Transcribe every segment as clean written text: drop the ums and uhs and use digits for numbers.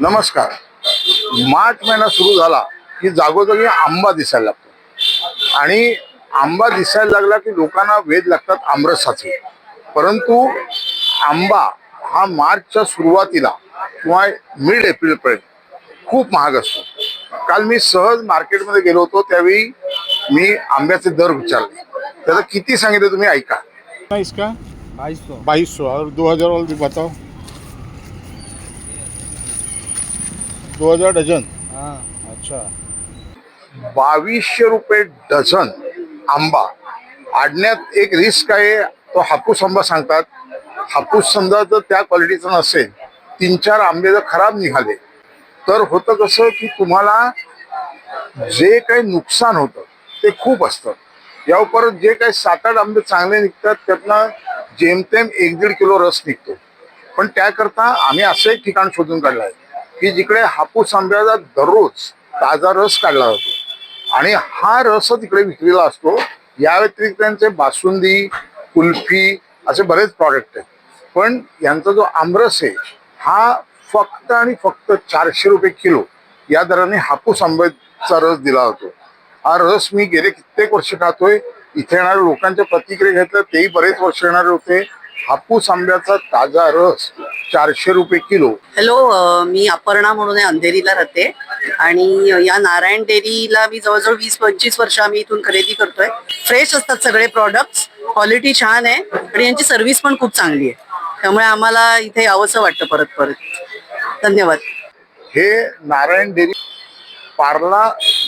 नमस्कार. मार्च महिना सुरू झाला की जागोजागी आंबा दिसायला लागतो आणि आंबा दिसायला लागला की लोकांना वेध लागतात आमरसाचे. परंतु आंबा हा मार्चच्या सुरुवातीला किंवा मिड एप्रिलपर्यंत खूप महाग असतो. काल मी सहज मार्केटमध्ये गेलो होतो, त्यावेळी मी आंब्याचे दर विचारले. त्याला किती सांगितले तुम्ही ऐका. इसका 2200। 2200 और 2000 वाला भी बताओ. 2000 डझन. हाँ। अच्छा. 2200 रुपये डझन आंबा. आडण्यात एक रिस्क आहे, तो हापूस आंबा सांगतात. हापूस समजा जर त्या क्वालिटीचा नसेल, 3-4 आंबे जर खराब निघाले तर होतं कसं की तुम्हाला जे काही नुकसान होतं ते खूप असतं. या परत जे काही 7-8 आंबे चांगले निघतात त्यातनं जेमतेम 1-1.5 किलो रस निघतो. पण त्याकरता आम्ही असं एक ठिकाण शोधून काढलं आहे की जिकडे हापूस आंब्याचा दररोज ताजा रस काढला जातो आणि हा रस तिकडे विक्रीला असतो. या व्यतिरिक्त त्यांचे बासुंदी, कुल्फी असे बरेच प्रॉडक्ट आहेत. पण यांचा जो आमरस आहे हा फक्त आणि फक्त 400 रुपये किलो या दराने हापूस आंब्याचा रस दिला जातो. हा रस मी गेले कित्येक वर्ष खातोय. इथे येणाऱ्या लोकांच्या प्रतिक्रिया घेतल्या, तेही बरेच वर्ष येणारे होते. हापूस आंब्याचा ताजा रस 400 रुपये किलो. हॅलो, मी अपर्णा म्हणून अंधेरीला राहते आणि या नारायण डेअरीला मी जवळजवळ 20-25 वर्ष आम्ही इथून खरेदी करतोय. फ्रेश असतात सगळे प्रॉडक्ट्स, क्वालिटी छान आहे आणि यांची सर्व्हिस पण खूप चांगली आहे. त्यामुळे आम्हाला इथे यावंसं वाटतं परत परत. धन्यवाद. हे नारायण डेअरी पार्ला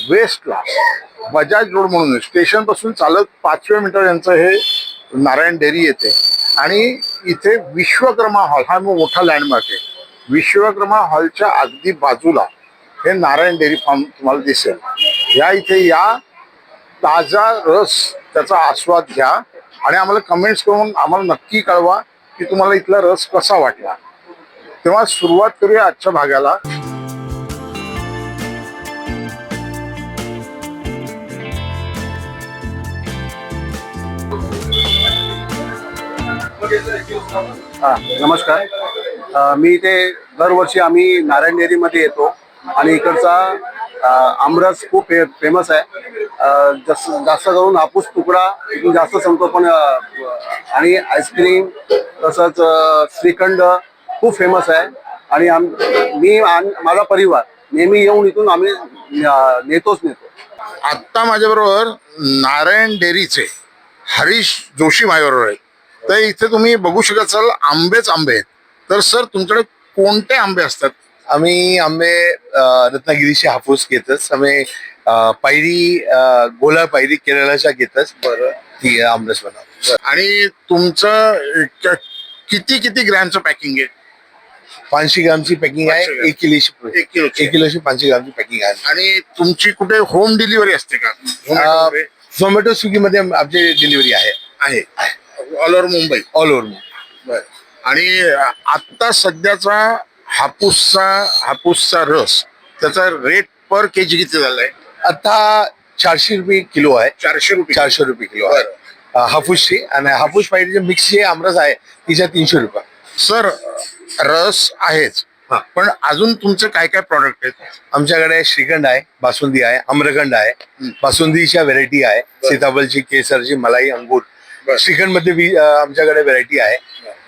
वेस्टला बजाज रोड म्हणून स्टेशन पासून चालत 5 मिनिटं यांचं हे नारायण डेअरी येते. आणि इथे विश्वकर्मा हॉल हा मोठा लँडमार्क आहे. विश्वकर्मा हॉलच्या अगदी बाजूला हे नारायण डेअरी फार्म तुम्हाला दिसेल. या इथे या, ताजा रस त्याचा आस्वाद घ्या आणि आम्हाला कमेंट्स करून आम्हाला नक्की कळवा की तुम्हाला इथला रस कसा वाटला. तेव्हा सुरुवात करूया आजच्या भागाला. नमस्कार. मी इथे दरवर्षी आम्ही नारायण डेअरीमध्ये येतो आणि इकडचा आमरस खूप फेमस आहे. जास्त करून हापूस तुकडा इथून जास्त संपतो, पण आणि आईस्क्रीम तसंच श्रीखंड खूप फेमस आहे. आणि मी माझा परिवार नेहमी येऊन इथून आम्ही नेतो. आत्ता माझ्याबरोबर नारायण डेअरीचे हरीश जोशी माझ्याबरोबर आहेत. तर इथे तुम्ही बघू शकत असाल आंबेच आंबे आहेत. तर सर, तुमच्याकडे कोणते आंबे असतात? आम्ही आंबे रत्नागिरीचे हापूस घेतच, आम्ही पायरी गोला पायरी केरळाच्या घेतच. बरं, ती आमरस बनवतो. आणि तुमचं किती किती ग्रॅमचं पॅकिंग आहे? 500 ग्रामची पॅकिंग आहे. 1 किलोची 500 ग्रामची पॅकिंग आहे. आणि तुमची कुठे होम डिलिव्हरी असते का? झोमॅटो स्विगी मध्ये आमची डिलिव्हरी आहे. All over Mumbai. All over Mumbai. आणि आत्ता सध्याचा हापूसचा रस, त्याचा रेट पर केजी किती झालाय? आता 400 रुपये किलो आहे. 400 रुपये किलो आहे हापूसची. आणि हापूस पायरीचे मिक्स जे आमरस आहे तिच्या 300 रुपये. सर, रस आहेच, पण अजून तुमचे काय काय प्रॉडक्ट आहेत? आमच्याकडे श्रीखंड आहे, बासुंदी आहे, आम्रखंड आहे. बासुंदीच्या व्हेरायटी आहे, सीताफळची, केसरची, मलाई, अंगूर. श्रीखंड मध्ये आमच्याकडे व्हेरायटी आहे.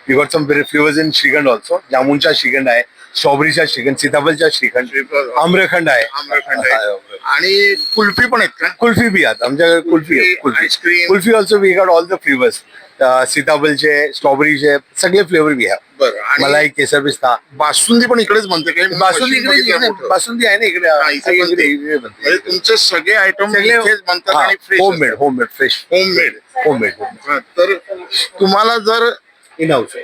We got some flavours in shrikhand also. जामुनचा श्रीखंड आहे, स्ट्रॉबेरीचा श्रीखंड, सीताफळचा श्रीखंड, आम्रखंड आहे. आणि कुल्फी पण आहेत का? कुल्फी भी आहेत आमच्याकडे. Kulfi also we got all the flavours. सीताफळचे, स्ट्रॉबेरीचे सगळे फ्लेवर बी आहे. मलाई, केसर, पिस्ता. बासुंदी पण इकडेच बनते काय? बासुंदी इकडे, बासुंदी आहे ना इकडे. तुमचे सगळे आयटम बनतात आणि होममेड फ्रेश होममेड. तर तुम्हाला जर इनहाऊस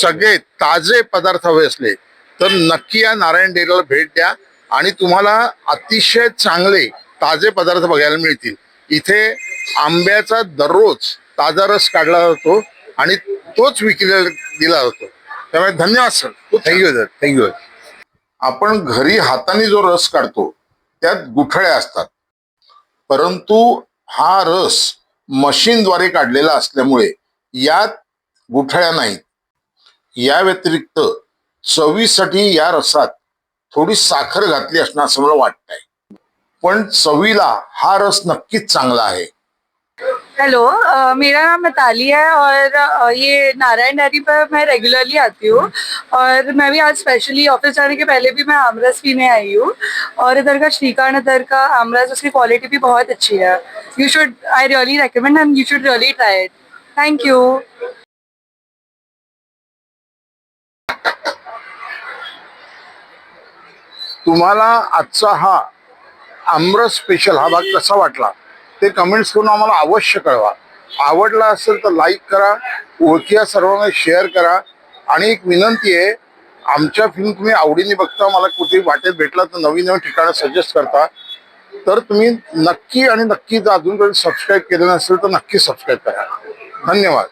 सगळे ताजे पदार्थ हवे असले तर नक्की या नारायण डेअरीला भेट द्या आणि तुम्हाला अतिशय चांगले ताजे पदार्थ बघायला मिळतील. इथे आंब्याचा दररोज ताजा रस काढला जातो आणि तोच विक्रीला दिला जातो. त्यामुळे धन्यवाद सर. Thank you sir. थँक्यू. आपण घरी हाताने जो रस काढतो त्यात गुठळ्या असतात, परंतु हा रस मशीनद्वारे काढलेला असल्यामुळे यात गुठळ्या नाहीत. या व्यतिरिक्त चवीसाठी या रसात थोडी साखर घातली असणार असं मला वाटतंय, पण चवीला हा रस नक्कीच चांगला आहे. हेलो, मेरा नाम मिताली है और ये नारायण डेयरी पर मैं रेगुलरली आती हूँ और मैं भी आज स्पेशली ऑफिस जाने के पहले भी मैं आमरस पीने आई हूँ और इधर का श्रीखंड, इधर का आमरस, उसकी क्वालिटी भी बहुत अच्छी है. You should, I really recommend end you should really try it. Thank you. तुम्हाला आजचा हा आमरस स्पेशल हा भाग कसा वाटला ते कमेंट्स करून आम्हाला अवश्य कळवा. आवडला असेल तर लाईक करा, ओळखीया सर्वांना शेअर करा. आणि एक विनंती आहे, आमच्या फिल्म तुम्ही आवडीने बघता, मला कुठे वाटेत भेटला तर नवीन नवीन ठिकाणं सजेस्ट करता, तर तुम्ही नक्की आणि नक्की जर अजूनपर्यंत सबस्क्राईब केलं नसेल तर नक्की सबस्क्राईब करा. धन्यवाद.